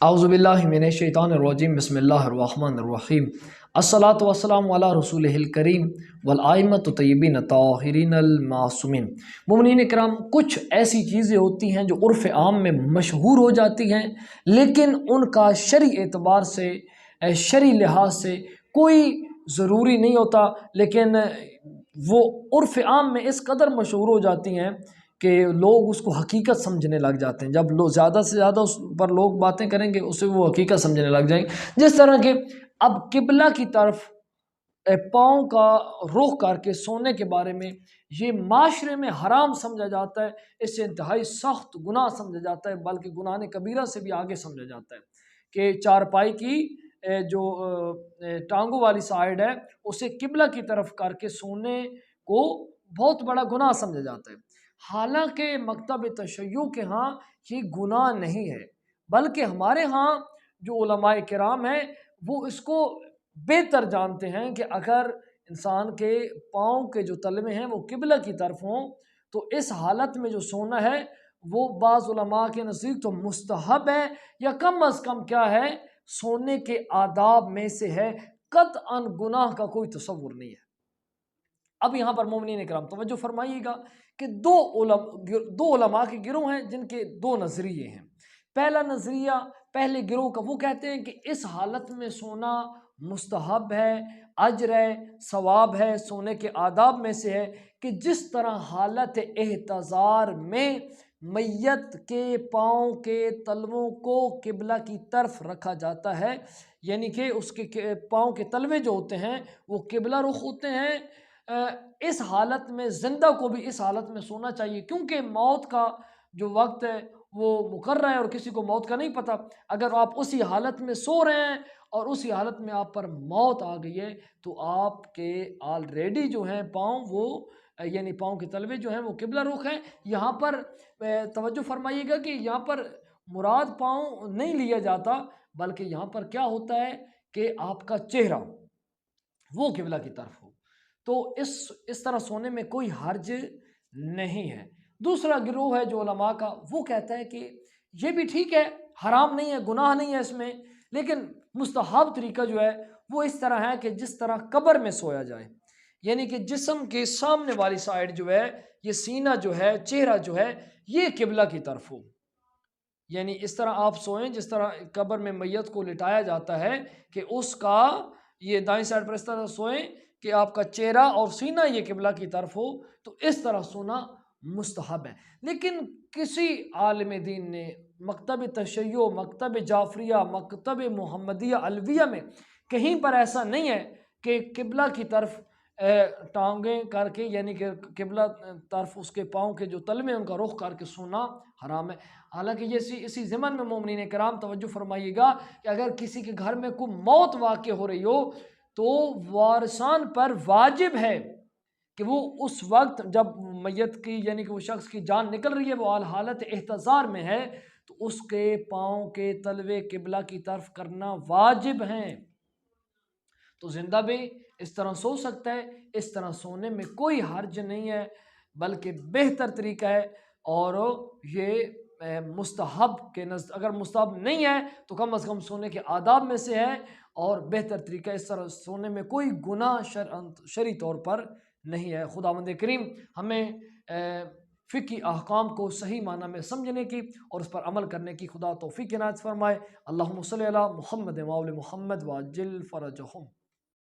اعوذ باللہ من الشیطان الرجیم بسم اللہ الرحمن الرحیم الصلاۃ والسلام علی رسولہ الکریم والائمۃ الطیبین الطاہرین المعصومین۔ مومنین کرام، کچھ ایسی چیزیں ہوتی ہیں جو عرف عام میں مشہور ہو جاتی ہیں، لیکن ان کا شرعی اعتبار سے، شرعی لحاظ سے کوئی ضروری نہیں ہوتا، لیکن وہ عرف عام میں اس قدر مشہور ہو جاتی ہیں کہ لوگ اس کو حقیقت سمجھنے لگ جاتے ہیں۔ جب لوگ زیادہ سے زیادہ اس پر لوگ باتیں کریں گے، اسے وہ حقیقت سمجھنے لگ جائیں گے۔ جس طرح کہ اب قبلہ کی طرف پاؤں کا رخ کر کے سونے کے بارے میں یہ معاشرے میں حرام سمجھا جاتا ہے، اس سے انتہائی سخت گناہ سمجھا جاتا ہے، بلکہ گناہ کبیرہ سے بھی آگے سمجھا جاتا ہے کہ چارپائی کی جو ٹانگوں والی سائیڈ ہے اسے قبلہ کی طرف کر کے سونے کو بہت بڑا گناہ سمجھا جاتا ہے، حالانکہ مکتب تشیع کے ہاں یہ گناہ نہیں ہے، بلکہ ہمارے ہاں جو علماء کرام ہیں وہ اس کو بہتر جانتے ہیں کہ اگر انسان کے پاؤں کے جو تلوے ہیں وہ قبلہ کی طرف ہوں تو اس حالت میں جو سونا ہے وہ بعض علماء کے نزدیک تو مستحب ہے، یا کم از کم کیا ہے، سونے کے آداب میں سے ہے، قطعاً گناہ کا کوئی تصور نہیں ہے۔ اب یہاں پر مومنین کرام توجہ فرمائیے گا کہ دو علماء کے گروہ ہیں جن کے دو نظریے ہیں۔ پہلا نظریہ، پہلے گروہ کا، وہ کہتے ہیں کہ اس حالت میں سونا مستحب ہے، اجر ہے، ثواب ہے، سونے کے آداب میں سے ہے کہ جس طرح حالت احتضار میں میت کے پاؤں کے تلووں کو قبلہ کی طرف رکھا جاتا ہے، یعنی کہ اس کے پاؤں کے تلوے جو ہوتے ہیں وہ قبلہ رخ ہوتے ہیں، اس حالت میں زندہ کو بھی اس حالت میں سونا چاہیے، کیونکہ موت کا جو وقت ہے وہ مقرر ہے اور کسی کو موت کا نہیں پتہ۔ اگر آپ اسی حالت میں سو رہے ہیں اور اسی حالت میں آپ پر موت آ گئی ہے تو آپ کے آلریڈی جو ہیں پاؤں، وہ یعنی پاؤں کے تلوے جو ہیں وہ قبلہ رخ ہیں۔ یہاں پر توجہ فرمائیے گا کہ یہاں پر مراد پاؤں نہیں لیا جاتا، بلکہ یہاں پر کیا ہوتا ہے کہ آپ کا چہرہ وہ قبلہ کی طرف ہو، تو اس طرح سونے میں کوئی حرج نہیں ہے۔ دوسرا گروہ ہے جو علماء کا، وہ کہتا ہے کہ یہ بھی ٹھیک ہے، حرام نہیں ہے، گناہ نہیں ہے اس میں، لیکن مستحب طریقہ جو ہے وہ اس طرح ہے کہ جس طرح قبر میں سویا جائے، یعنی کہ جسم کے سامنے والی سائیڈ جو ہے، یہ سینہ جو ہے، چہرہ جو ہے، یہ قبلہ کی طرف ہو، یعنی اس طرح آپ سوئیں جس طرح قبر میں میت کو لٹایا جاتا ہے کہ اس کا یہ دائیں سائیڈ پر اس طرح سوئیں کہ آپ کا چہرہ اور سینہ یہ قبلہ کی طرف ہو، تو اس طرح سونا مستحب ہے۔ لیکن کسی عالم دین نے مکتب تشیع، مکتب جعفریہ، مکتب محمدیہ علویہ میں کہیں پر ایسا نہیں ہے کہ قبلہ کی طرف ٹانگیں کر کے، یعنی کہ قبلہ طرف اس کے پاؤں کے جو تلوے ان کا رخ کر کے سونا حرام ہے۔ حالانکہ یہ اسی ضمن میں مومنین کرام توجہ فرمائیے گا کہ اگر کسی کے گھر میں کوئی موت واقع ہو رہی ہو تو وارثان پر واجب ہے کہ وہ اس وقت جب میت کی، یعنی کہ وہ شخص کی جان نکل رہی ہے، وہ حالت احتضار میں ہے، تو اس کے پاؤں کے تلوے قبلہ کی طرف کرنا واجب ہیں۔ تو زندہ بھی اس طرح سو سکتا ہے، اس طرح سونے میں کوئی حرج نہیں ہے، بلکہ بہتر طریقہ ہے، اور یہ مستحب کے نزد اگر مستحب نہیں ہے تو کم از کم سونے کے آداب میں سے ہے، اور بہتر طریقہ اس طرح سونے میں کوئی گناہ شرعی طور پر نہیں ہے۔ خداوند کریم ہمیں فقہی احکام کو صحیح معنی میں سمجھنے کی اور اس پر عمل کرنے کی خدا توفیق عنایت فرمائے۔ اللہم صلی علی محمد و آل محمد وعجل فرجہم۔